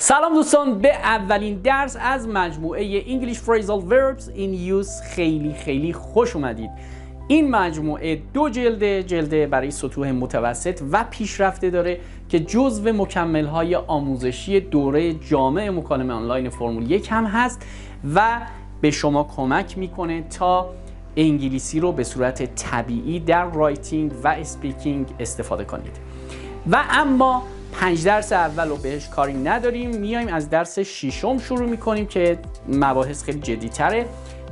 سلام دوستان، به اولین درس از مجموعه انگلیش Phrasal Verbs in Use خیلی خوش اومدید. این مجموعه دو جلده برای سطوح متوسط و پیشرفته داره که جزو مکمل‌های آموزشی دوره جامع مکالمه آنلاین فرمول 1 هم هست و به شما کمک میکنه تا انگلیسی رو به صورت طبیعی در رایتینگ و اسپیکینگ استفاده کنید. و اما 5 درس اول رو بهش کاری نداریم، میایم از درس 6م شروع میکنیم که مباحث خیلی جدی تره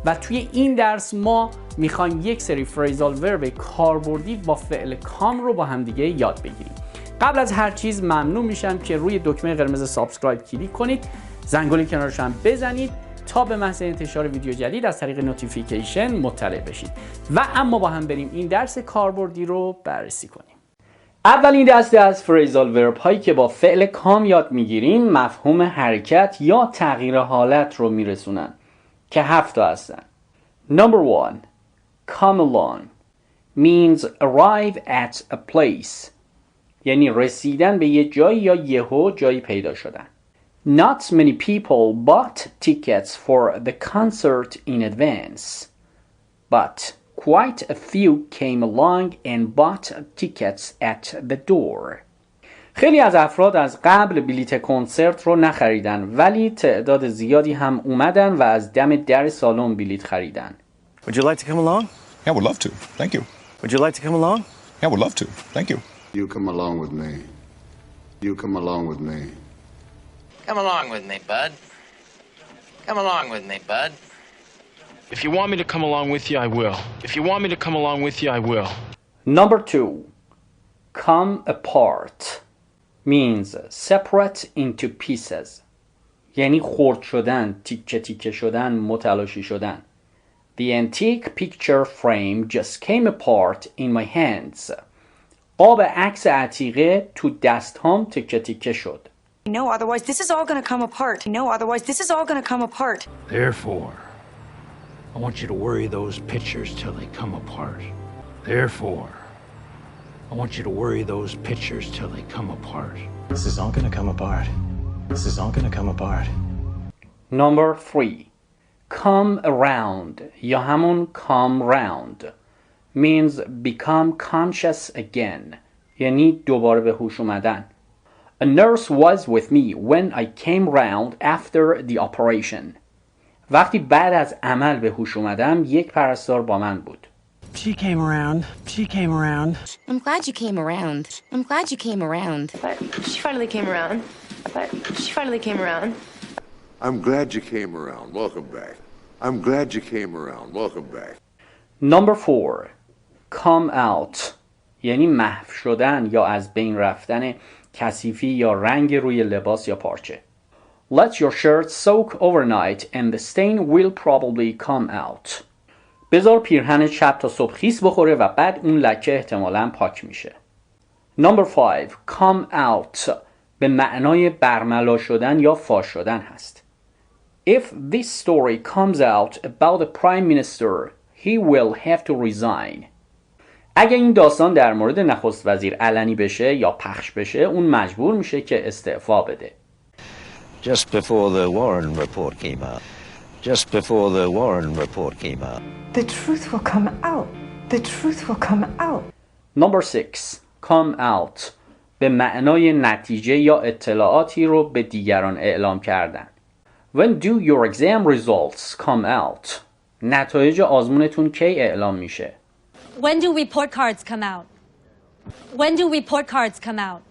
و توی این درس ما میخوایم یک سری فریزال ورب کاربردی با فعل کام رو با همدیگه یاد بگیریم. قبل از هر چیز ممنون میشم که روی دکمه قرمز سابسکرایب کلیک کنید، زنگوله کنارش هم بزنید تا به محض انتشار ویدیو جدید از طریق نوتیفیکیشن مطلع بشید. و اما با هم بریم این درس کاربردی رو بررسی کنیم. اولین دسته از فریزال ورب هایی که با فعل کام یاد میگیریم مفهوم حرکت یا تغییر حالت رو میرسونن که 7 تا هستن. Number 1. Come along means arrive at a place، یعنی رسیدن به یه جایی یا یهو جایی پیدا شدن. Not many people bought tickets for the concert in advance, but quite a few came along and bought tickets at the door. خیلی از افراد از قبل بلیت کنسرت رو نخریدن ولی تعداد زیادی هم اومدن و از دم در سالن بلیت خریدن. Would you like to come along? Yeah, would love to. Thank you. Would you like to come along? Yeah, would love to. Thank you. You come along with me. You come along with me. Come along with me, bud. Come along with me, bud. If you want me to come along with you, I will. If you want me to come along with you, I will. Number 2. Come apart means separate into pieces، یعنی خرد شدن، تیکه تیکه شدن، متلاشی شدن. The antique picture frame just came apart in my hands. قاب عکس عتیقه تو دستهام تیکه تیکه شد. No, otherwise this is all going to come apart. No, otherwise this is all going to come apart. Therefore, I want you to worry those pictures till they come apart. Therefore, I want you to worry those pictures till they come apart. This is all gonna come apart. This is all gonna come apart. Number 3. Come around یا همون come round means become conscious again، یعنی دوباره به هوش اومدن. A nurse was with me when I came round after the operation. وقتی بعد از عمل به هوش اومدم یک پرستار با من بود. She came around. She came around. I'm glad you came around. I'm glad you came around. But she finally came around. But she finally came around. I'm glad you came around. Welcome back. I'm glad you came around. Welcome back. Number 4. Come out یعنی محو شدن یا از بین رفتن کثیفی یا رنگ روی لباس یا پارچه. Let your shirt soak overnight and the stain will probably come out. بذار پیرهن شب تا صبح خیس بخوره و بعد اون لکه احتمالاً پاک میشه. Number 5. Come out به معنای برملا شدن یا فاش شدن هست. If this story comes out about the prime minister, he will have to resign. اگه این داستان در مورد نخست وزیر علنی بشه یا پخش بشه اون مجبور میشه که استعفا بده. Just before the Warren report came out. Just before the Warren report came out. The truth will come out. The truth will come out. Number 6. Come out به معنای نتیجه یا اطلاعاتی رو به دیگران اعلام کردن. When do your exam results come out? نتایج آزمونتون کی اعلام میشه؟ When do report cards come out? When do report cards come out?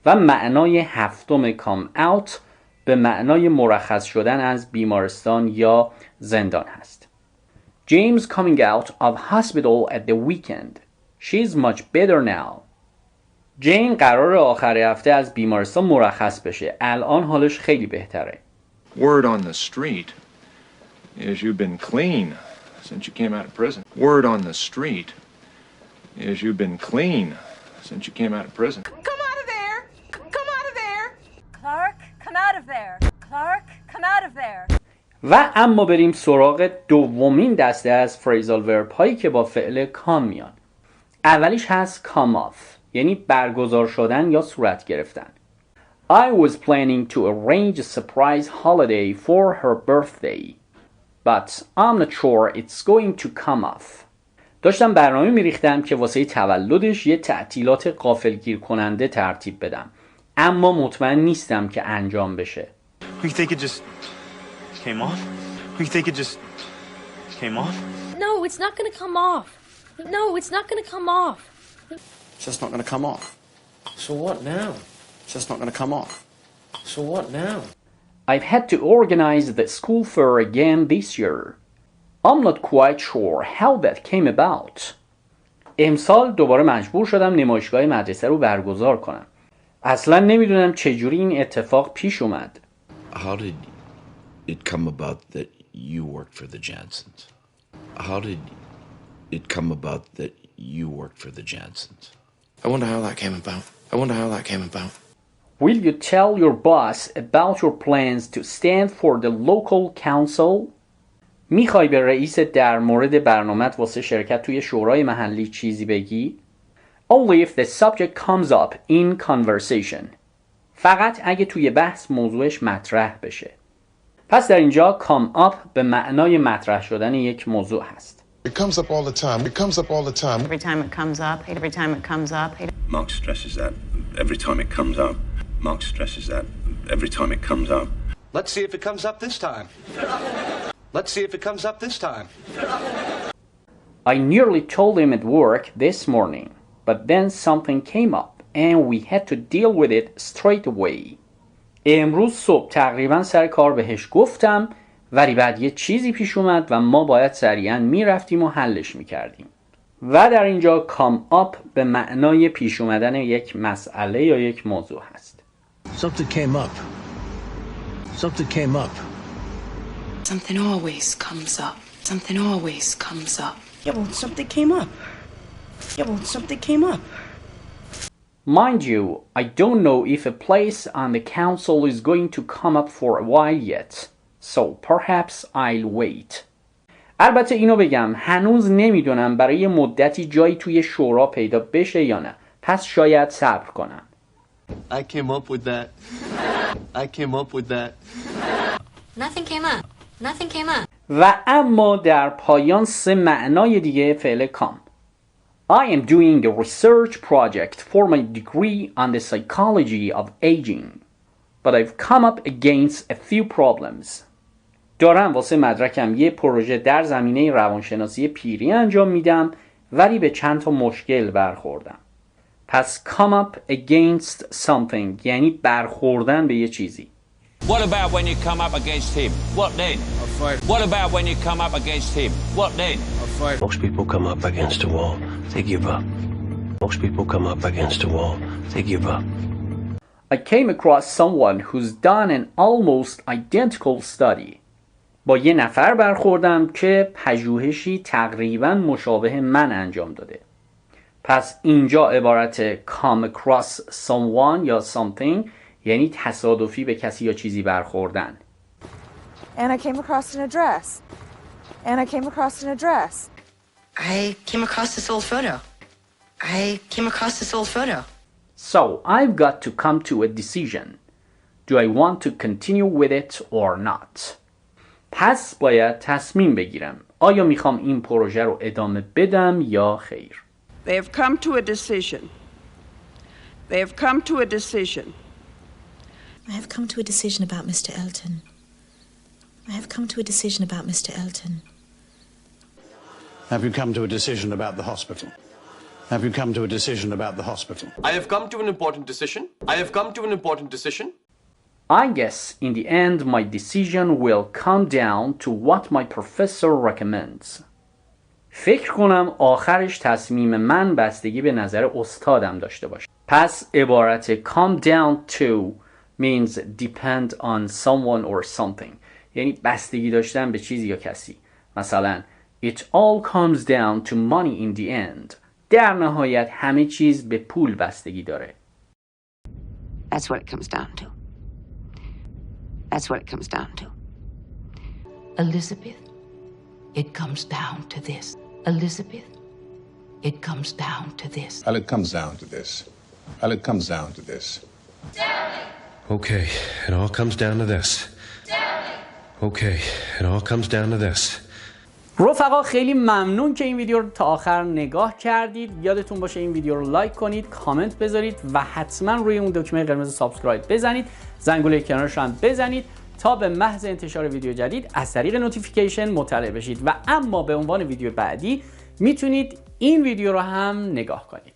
و معنای هفتم come out به معنای مرخص شدن از بیمارستان یا زندان هست. James coming out of hospital at the weekend. She's much better now. جین قرار آخر هفته از بیمارستان مرخص بشه. الان حالش خیلی بهتره. Word on the street is you've been clean since you came out of prison. Word on the street is you've been clean since you came out of prison. Come out of there! Come out of there! Clark, come out of there. Clark, come out of there. و اما بریم سراغ دومین دسته از فریزال ورب هایی که با فعل کام میان. اولیش هست come off یعنی برگزار شدن یا صورت گرفتن. I was planning to arrange a surprise holiday for her birthday, but I'm not sure it's going to come off. داشتم برنامه میریختم که واسه تولدش یه تعطیلات غافلگیر کننده ترتیب بدم، اما مطمئن نیستم که انجام بشه. We think it just came off. We think it just came off. No, it's not gonna come off. No, it's not gonna come off. It's just not going to come off. So what now? It's just not going to come off. So what now? I've had to organize the school fair again this year. I'm not quite sure how that came about. امسال دوباره مجبور شدم نمایشگاه مدرسه رو برگزار کنم. اصلا نمیدونم چجوری این اتفاق پیش اومد. How did it come about that you worked for the Jansons? How did it come about that you worked for the Jansons? I wonder how that came about. I wonder how that came about. Will you tell your boss about your plans to stand for the local council? میخوای به رئیست در مورد برنامه‌ات واسه شرکت توی شورای محلی چیزی بگی؟ Only if the subject comes up in conversation. فقط اگه توی بحث موضوعش مطرح بشه. پس در اینجا come up به معنای مطرح شدن یک موضوع هست. It comes up all the time. It comes up all the time. Every time it comes up. Every time it comes up. Mark stresses that every time it comes up. Mark stresses that every time it comes up. Let's see if it comes up this time. Let's see if it comes up this time. I nearly told him at work this morning, but then something came up and we had to deal with it straight away. امروز صبح تقریبا سر کار بهش گفتم، ولی بعد یه چیزی پیش اومد و ما باید سریعا میرفتیم و حلش میکردیم. و در اینجا come up به معنای پیش اومدن یک مسئله یا یک موضوع هست. Something came up. Something came up. Something always comes up. Something always comes up. Yeah, well, something came up. Yeah, well, something came up. Mind you, I don't know if a place on the council is going to come up for a while yet. So perhaps I'll wait. البته اینو بگم هنوز نمیدونم برای مدتی جایی توی شورا پیدا بشه یا نه. پس شاید صبر کنم. I came up with that. I came up with that. Nothing came up. Nothing came up. و اما در پایان سه معنای دیگه فعل کام. I am doing a research project for my degree on the psychology of aging. But I've come up against a few problems. دارم واسه مدرکم یه پروژه در زمینه روانشناسی پیری انجام میدم ولی به چند تا مشکل برخوردم. پس come up against something یعنی برخوردن به یه چیزی. What about when you come up against him? What then? I'll fight. What about when you come up against him? What then? I'll fight. Most people come up against a wall. They give up. Most people come up against a wall. They give up. I came across someone who's done an almost identical study. با یه نفر برخوردم که پژوهشی تقریباً مشابه من انجام داده. پس اینجا عبارت come across someone یا something یعنی تصادفی به کسی یا چیزی برخوردن. And I came across an address. And I came across an address. I came across this old photo. I came across this old photo. So I've got to come to a decision. Do I want to continue with it or not? پس باید تصمیم بگیرم. آیا میخوام این پروژه رو ادامه بدم یا خیر؟ They have come to a decision. They have come to a decision. I have come to a decision about Mr. Elton. I have come to a decision about Mr. Elton. Have you come to a decision about the hospital? Have you come to a decision about the hospital? I have come to an important decision. I have come to an important decision. I guess in the end my decision will come down to what my professor recommends. فکر کنم آخرش تصمیم من بستگی به نظر استادم داشته باشه. پس عبارت come down to means depend on someone or something. یعنی بستگی داشتن به چیزی یا کسی. مثلا it all comes down to money in the end. در نهایت همه چیز به پول بستگی داره. That's what it comes down to. That's what it comes down to. Elizabeth, it comes down to this. Elizabeth, it comes down to this. Well, it comes down to this. Well, it comes down to this. Okay, it all comes down to this. Okay, it all comes down to this. رفقا خیلی ممنون که این ویدیو رو تا آخر نگاه کردید. یادتون باشه این ویدیو رو لایک کنید، کامنت بذارید و حتما روی اون دکمه قرمز سابسکرایب بزنید. زنگوله کنارش هم بزنید تا به محض انتشار ویدیو جدید از طریق نوتیفیکیشن مطلع بشید و اما به عنوان ویدیو بعدی میتونید این ویدیو رو هم نگاه کنید.